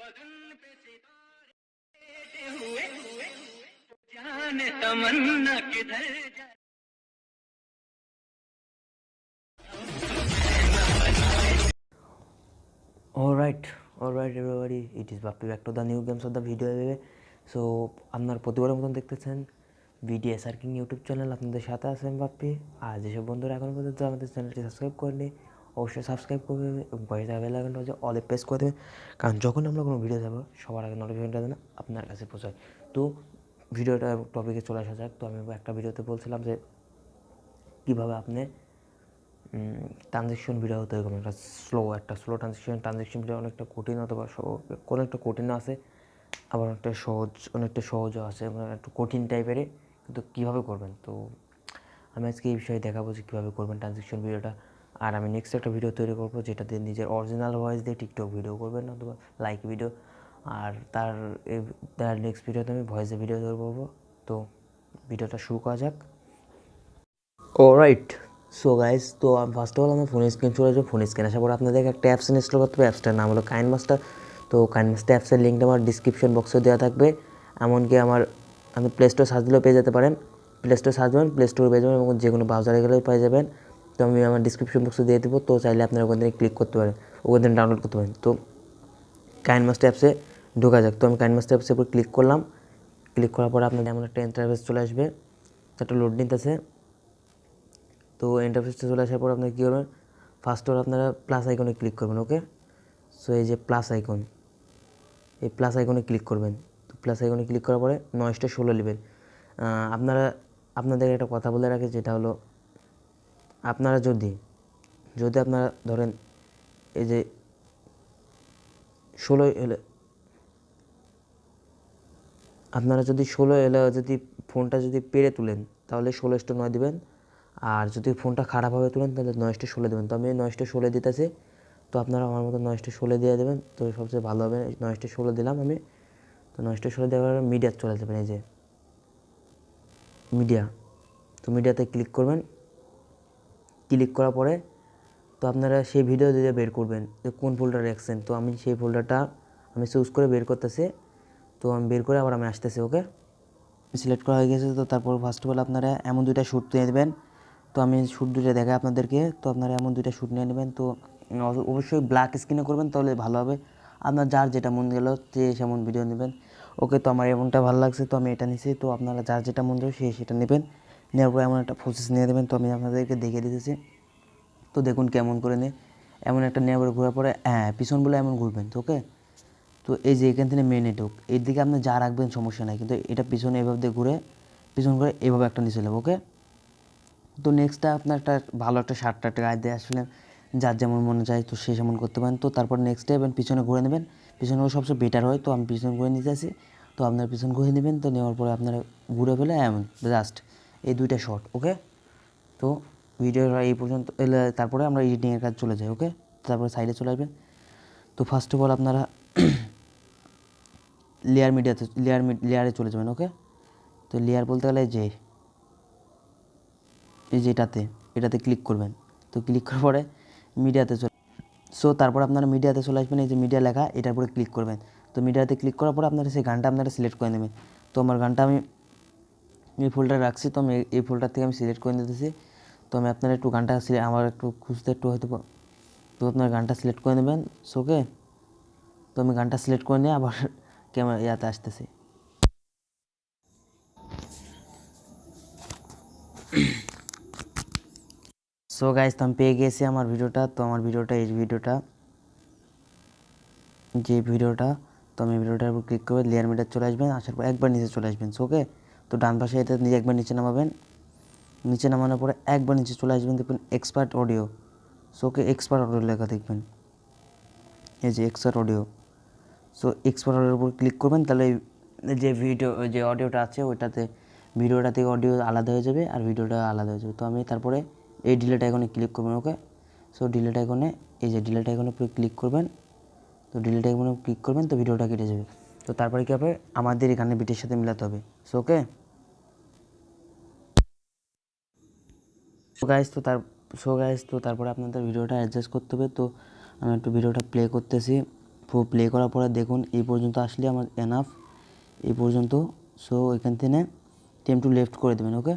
Alright everybody, it is Bappy back to the new games of the video wave. So আপনার প্রতিবারের মতন দেখতেছেন VDS আর king YouTube channel, আপনাদের সাথে আছেন বাপ্পি। আর যেসব বন্ধুরা এখন পর্যন্ত আমাদের চ্যানেলটি সাবস্ক্রাইব করেনি অবশ্যই সাবস্ক্রাইব করবে এবং পাশে বেল আইকনটা হচ্ছে অলে প্রেস করে দেবেন, কারণ যখন আমরা কোনো ভিডিও দেবো সবার আগে নোটিফিকেশনটা যেন আপনার কাছে পৌঁছায়। তো ভিডিওটা টপিকে চলে আসা যাক। তো আমি একটা ভিডিওতে বলছিলাম যে কীভাবে আপনি ট্রানজ্যাকশন ভিডিও তৈরি করবেন, একটা স্লো ট্রানজ্যাকশন ভিডিও অনেকটা কঠিন, অথবা কোনো একটা কঠিন আছে, আবার অনেকটা সহজও আছে, একটু কঠিন টাইপেরই, কিন্তু কীভাবে করবেন। তো আমি আজকে এই বিষয়ে দেখাবো যে কীভাবে করবেন ট্রানজ্যাকশন ভিডিওটা। আর আমি নেক্সট একটা ভিডিও তৈরি করবো যেটাতে নিজের অরিজিনাল ভয়েস দিয়ে টিকটক ভিডিও করবেন অথবা লাইক ভিডিও, আর তার নেক্সট ভিডিওতে আমি ভয়েসে ভিডিও তৈরি করবো। তো ভিডিওটা শুরু করা যাক। অলরাইট, সো গাইস, তো ফার্স্ট অফ অল আমার ফোন স্ক্রিন চলে যাবো। ফোন স্ক্রিন আসার পর আপনাদেরকে একটা অ্যাপস ইনস্টল করতে হবে। অ্যাপসটার নাম হলো কাইনমাস্টার। তো কাইনমাস্টার অ্যাপসের লিঙ্কটা আমার ডিসক্রিপশন বক্সে দেওয়া থাকবে। এমনকি আপনি প্লে স্টোর সার্চ দিলেও পেয়ে যেতে পারেন। প্লে স্টোর সার্চ দেবেন, প্লে স্টোরে পেয়ে যাবেন, এবং যে কোনো ব্রাউজারে গেলেও পেয়ে যাবেন। তো আমি আমার ডিসক্রিপশন বক্সে দিয়ে দেবো, তো চাইলে আপনারা ওখান থেকে ক্লিক করতে পারেন, ওখান থেকে ডাউনলোড করতে পারেন। তো কাইনমাস্টার অ্যাপসে ঢোকা যাক। তো আমি কাইনমাস্টার অ্যাপসের উপর ক্লিক করলাম। ক্লিক করার পর আপনাদের এমন একটা ইন্টারফেস চলে আসবে, একটা লোড নিতেছে। তো ইন্টারফেসটা চলে আসার পর আপনারা কী করবেন, ফার্স্ট অফ অল আপনারা প্লাস আইকনে ক্লিক করবেন। ওকে, সো এই যে প্লাস আইকন, এই প্লাস আইকনে ক্লিক করবেন। তো প্লাস আইকনে ক্লিক করার পরে নয়েজটা 16 নেবেন। আপনাদের একটা কথা বলে রাখি, যেটা হলো আপনারা যদি আপনারা ধরেন এই যে 16 এলে, আপনারা যদি 16 এলে যদি ফোনটা যদি পেরে তুলেন তাহলে 16:9 দেবেন, আর যদি ফোনটা খারাপভাবে তুলেন তাহলে 9:16 দেবেন। তো আমি 9:16 দিতেছি, তো আপনারা আমার মতো 9:16 দিয়ে দেবেন, তো সবচেয়ে ভালো হবে। 9:16 দিলাম আমি। তো 9:16 দেওয়ার মিডিয়া চলে যাবেন, এই যে মিডিয়া। তো মিডিয়াতে ক্লিক করবেন। ক্লিক করার পরে তো আপনারা সেই ভিডিও দিয়ে বের করবেন যে কোন ফোল্ডারে রাখছেন। তো আমি সেই ফোল্ডারটা আমি চুজ করে বের করতেছি। তো আমি বের করে আবার আমি আসতেছি। ওকে, সিলেক্ট করা হয়ে গেছে। তো তারপর ফার্স্ট অফ অল আপনারা এমন দুইটা শ্যুট নিয়ে নেবেন। তো আমি শ্যুট দুইটা দেখাই আপনাদেরকে। তো আপনারা এমন দুইটা শ্যুট নিয়ে নেবেন। তো অবশ্যই ব্ল্যাক স্ক্রিনে করবেন, তাহলে ভালো হবে। আপনার যার যেটা মন গেল যে সেমন ভিডিও নেবেন। ওকে, তো আমার এমনটা ভালো লাগছে, তো আমি এটা নিছি। তো আপনারা যার যেটা মন যাবে সেটা নেবেন। নেওয়ার পরে এমন একটা প্রসেস নিয়ে দেবেন। তো আমি আপনাদেরকে দেখিয়ে দিতেছি। তো দেখুন কেমন করে এমন একটা নেওয়ার পরে ঘোরার পরে পিছন বলে এমন ঘুরবেন। তো ওকে, তো এই যে এখান থেকে মেন নেটওয়ার্ক এর দিকে আপনি যা রাখবেন সমস্যা নাই, কিন্তু এটা পিছনে এভাবে দিয়ে ঘুরে পিছন করে এভাবে একটা নিচে নেব। ওকে, তো নেক্সটটা আপনার একটা ভালো একটা শার্টটা একটা গায়ে দিয়ে আসলেন, যার যেমন মনে চায় তো সে যেমন করতে পারেন। তো তারপর নেক্সট স্টেপ পিছনে ঘুরে নেবেন। পিছনে সবচেয়ে বেটার হয়, তো আমি পিছনে ঘুরে নিতে আসি। তো আপনার পিছন ঘুরে নেবেন। তো নেওয়ার পরে আপনারা ঘুরে ফেলে এমন জাস্ট এই দুইটা শট। ওকে, তো ভিডিওটা এই পর্যন্ত এলে তারপরে আমরা এডিটিংয়ের কাজ চলে যাই। ওকে, তারপরে সাইডে চলে আসবেন। তো ফার্স্ট অফ অল আপনারা লেয়ারে চলে যাবেন। ওকে, তো লেয়ার বলতে গেলে এই যে এটাতে ক্লিক করবেন। তো ক্লিক করার পরে মিডিয়াতে তারপর আপনারা মিডিয়াতে চলে আসবেন। এই যে মিডিয়া লেখা, এটার উপরে ক্লিক করবেন। তো মিডিয়াতে ক্লিক করার পরে আপনারা সেই গানটা আপনারা সিলেক্ট করে নেবেন। তো আমার গানটা আমি এই ফোল্ডারে রাখছি, তো আমি এই ফোল্ডার থেকে আমি সিলেক্ট করে নিতেছি। তো আমি আপনারা একটু গানটা আমার একটু খুঁজতে একটু হয়তো, তো আপনার গানটা সিলেক্ট করে নেবেন। ওকে, তো আমি গানটা সিলেক্ট করে নিয়ে আবার ক্যামেরা ইয়াতে আসতেছি। সো গাইস, তো আমি পেয়ে গেছি আমার ভিডিওটা। তো আমার ভিডিওটা এই ভিডিওটা, তো আমি ভিডিওটার উপর ক্লিক করে লেয়ার মিটার চলে আসবেন। আসার পর একবার নিচে চলে আসবেন। ওকে, তো ডান পাশে এটা একবার নিচে নামাবেন। নিচে নামানোর পরে একবার নিচে চলে আসবেন, দেখবেন এক্সপার্ট অডিও। ওকে, এক্সপার্ট অডিও লেখা দেখবেন, এই যে এক্সপার্ট অডিও। সো এক্সপার্ট অডিওর উপর ক্লিক করবেন, তাহলে যে অডিওটা আছে ওইটাতে ভিডিওটা থেকে অডিও আলাদা হয়ে যাবে আর ভিডিওটা আলাদা হয়ে যাবে। তো আমি তারপরে এই ডিলেট আইকনে ক্লিক করবেন। ওকে, সো ডিলেট আইকনে এই যে ডিলেট আইকনের উপরে ক্লিক করবেন। তো ডিলেট আইকনে ক্লিক করবেন, তো ভিডিওটা কেটে যাবে। তো তারপরে কী হবে, আমাদের এখানে বিটের সাথে মিলাতে হবে। ওকে গাইস, তো তারপরে আপনাদের ভিডিওটা অ্যাডজাস্ট করতে হবে। তো আমি একটু ভিডিওটা প্লে করতেছি। প্লে করার পরে দেখুন এই পর্যন্ত আসলে আমার এনাফ, এই পর্যন্ত। সো এখান থেকে টেম টু লেফট করে দেবেন। ওকে,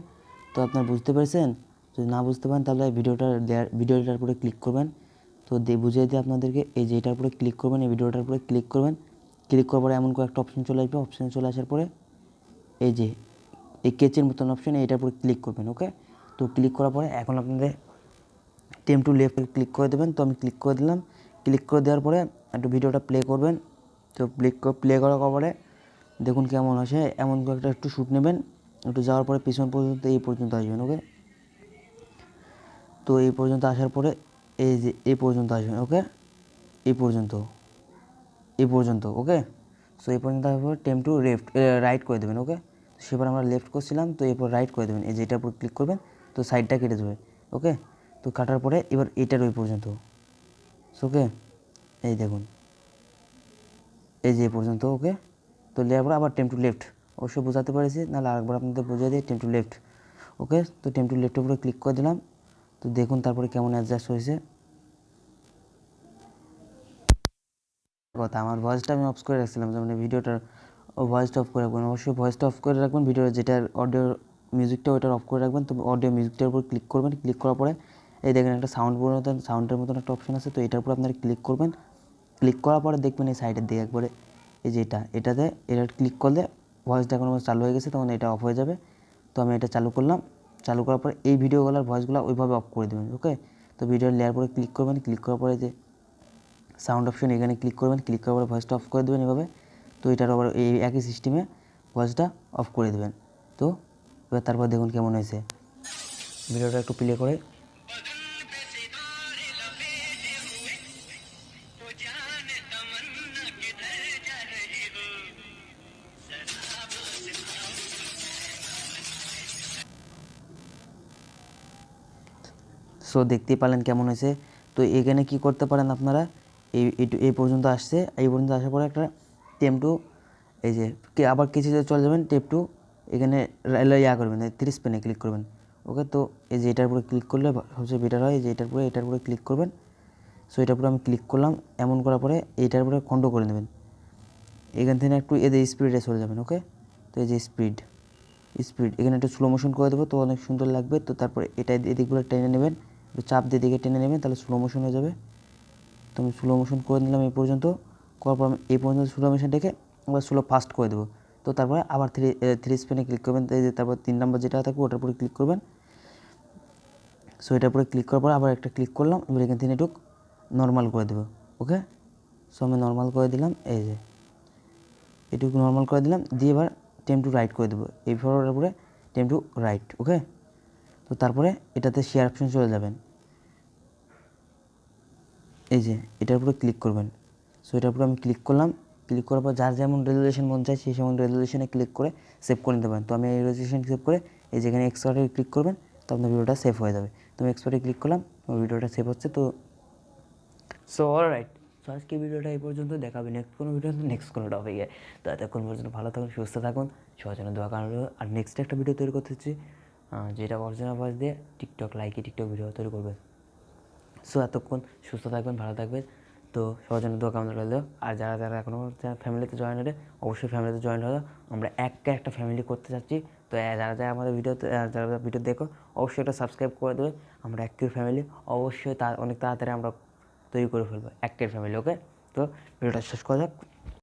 তো আপনারা বুঝতে পেরেছেন? যদি না বুঝতে পারেন তাহলে ভিডিওটার উপরে ক্লিক করবেন। তো বুঝিয়ে দিই আপনাদেরকে, এই যে এটার উপরে ক্লিক করবেন, এই ভিডিওটার উপরে ক্লিক করবেন। ক্লিক করার পরে এমন কয়েকটা অপশন চলে আসবে। অপশানে চলে আসার পরে এই যে এই কেচের মতন অপশানে এটার উপরে ক্লিক করবেন। ওকে, তো ক্লিক করার পরে এখন আপনাদের টেম টু লেফট ক্লিক করে দেবেন। তো আমি ক্লিক করে দিলাম। ক্লিক করে দেওয়ার পরে একটু ভিডিওটা প্লে করবেন। তো প্লে করার পরে দেখুন কেমন আসে, এমন কয়েকটা একটু শ্যুট নেবেন। একটু যাওয়ার পরে পিছন পর্যন্ত এই পর্যন্ত আসবেন। ওকে, তো এই পর্যন্ত আসার পরে এই যে এই পর্যন্ত আসবেন। ওকে, এই পর্যন্ত ওকে। সো এই পর্যন্ত আসার পর টেম টু রাইট করে দেবেন। ওকে, সেবার আমরা লেফট করছিলাম, তো এরপর রাইট করে দেবেন। এই যে এটার উপর ক্লিক করবেন, তো সাইডটা কেটে দেবে। ওকে, তো কাটার পরে এবার এটার ওই পর্যন্ত। ওকে, এই দেখুন এই যে এই পর্যন্ত। ওকে, তো লেয়ার পরে আবার টেম টু লেফট, অবশ্যই বোঝাতে পেরেছি, নাহলে আরেকবার আপনাদের বুঝিয়ে দিই। টেম টু লেফট। ওকে, তো টেম টু লেফটের উপরে ক্লিক করে দিলাম। তো দেখুন তারপরে কেমন অ্যাডজাস্ট হয়েছে। কথা, আমার ভয়েসটা আমি অফ করে রাখছিলাম, যেমন ভিডিওটার ভয়েসটা অফ করে রাখবেন। অবশ্যই ভয়েসটা অফ করে রাখবেন। ভিডিওর যেটার অডিও মিউজিকটা ওইটার অফ করে রাখবেন। তো অডিও মিউজিকটার উপর ক্লিক করবেন। ক্লিক করার পরে এই দেখেন একটা সাউন্ডের মতন একটা অপশন আছে। তো এটার উপর আপনারা ক্লিক করবেন। ক্লিক করার পরে দেখবেন এই সাইডের দিকে একবারে এই যে এটা ক্লিক করলে ভয়েসটা এখন আমার চালু হয়ে গেছে, তখন এটা অফ হয়ে যাবে। তো আমি এটা চালু করলাম। চালু করার পরে এই ভিডিওগুলোর ভয়েসগুলো ওইভাবে অফ করে দেবেন। ওকে, তো ভিডিওর লেয়ার পরে ক্লিক করবেন। ক্লিক করার পরে যে সাউন্ড অপশন এখানে ক্লিক করবেন। ক্লিক করার পরে ভয়েসটা অফ করে দেবেন এভাবে। তো এটার আবার এই একই সিস্টেমে ভয়েসটা অফ করে দেবেন। তো এবার তারপর দেখুন কেমন হয়েছে। ভিডিওটা একটু প্লে করে সো দেখতেই পারলেন কেমন হয়েছে। তো এখানে কি করতে পারেন আপনারা, এই পর্যন্ত আসছে, এই পর্যন্ত আসার পরে একটা টেম টু এই যে আবার কিছু চলে যাবেন। টেপ টু এখানে করবেন, 30 পেনে ক্লিক করবেন। ওকে, তো এই যে এটার উপরে ক্লিক করলে সবচেয়ে বেটার হয়। যে এটার উপরে ক্লিক করবেন। সো এটার উপরে আমি ক্লিক করলাম। এমন করার পরে এইটার উপরে খণ্ড করে নেবেন। এখান থেকে একটু এদের স্পিডে চলে যাবেন। ওকে, তো এই যে স্পিড এখানে একটু স্লো মোশন করে দেবো, তো অনেক সুন্দর লাগবে। তো তারপরে এটা এদিকগুলো টেনে নেবেন, একটু চাপ দিয়ে দিকে টেনে নেবেন, তাহলে স্লো মোশন হয়ে যাবে। তো আমি স্লো মোশন করে নিলাম এই পর্যন্ত। করার পর আমি এই পর্যন্ত স্লো মোশন রেখে আবার স্লো ফাস্ট করে দেবো। তো তারপরে আবার থ্রি স্পেনে ক্লিক করবেন। এই যে তারপর 3 নম্বর যেটা থাকবে ওটার উপরে ক্লিক করবেন। সো এটার উপরে ক্লিক করার পর আবার একটা ক্লিক করলাম। এবার এখান থেকে একটু নর্মাল করে দেবো। ওকে, সো আমি নর্মাল করে দিলাম। এই যে এটুকু নর্মাল করে দিলাম, দিয়ে এবার টেম টু রাইট করে দেবো এই ফটোটার উপরে টেম টু রাইট। ওকে, তো তারপরে এটাতে শেয়ার অপশন চলে যাবেন। এই যে এটার উপরে ক্লিক করবেন। সো এটার উপরে আমি ক্লিক করলাম। ক্লিক করার পর যার যেমন রেজুলেশন মন চায় সেই যেমন রেজুলেশনে ক্লিক করে সেভ করে নিতে পারেন। তো আমি এই রেজুলেশন সেভ করে এই যেখানে এক্সপার্টে ক্লিক করবেন, তো আপনার ভিডিওটা সেভ হয়ে যাবে। তো আমি এক্সপার্টে ক্লিক করলাম, ভিডিওটা সেভ হচ্ছে। তো সো অলরাইট, সো আজকে ভিডিওটা এই পর্যন্ত। দেখাবে নেক্সট কোনো ভিডিও, নেক্সট কোনো টপিকে। তো এতক্ষণ পর্যন্ত ভালো থাকুন, সুস্থ থাকুন, সবার জন্য দোয়া কারণ। আর নেক্সট একটা ভিডিও তৈরি করতে হচ্ছে, যেটা অরিজিনাল ভয়েস দিয়ে লাইকি টিকটক ভিডিও তৈরি করবে। সো এতক্ষণ সুস্থ থাকবেন, ভালো থাকবেন। তো সবার জন্য দোয়া কামনা রইল। আর যারা এখনও ফ্যামিলিতে জয়েন হলে অবশ্যই ফ্যামিলিতে জয়েন হলো। আমরা একটা ফ্যামিলি করতে চাচ্ছি। তো যারা আমাদের যারা ভিডিও দেখো অবশ্যই একটা সাবস্ক্রাইব করে দেবে। আমরা একের ফ্যামিলি অবশ্যই অনেক তাড়াতাড়ি আমরা তৈরি করে ফেলবো একের ফ্যামিলি। ওকে, তো ভিডিওটা শেষ করা যাক।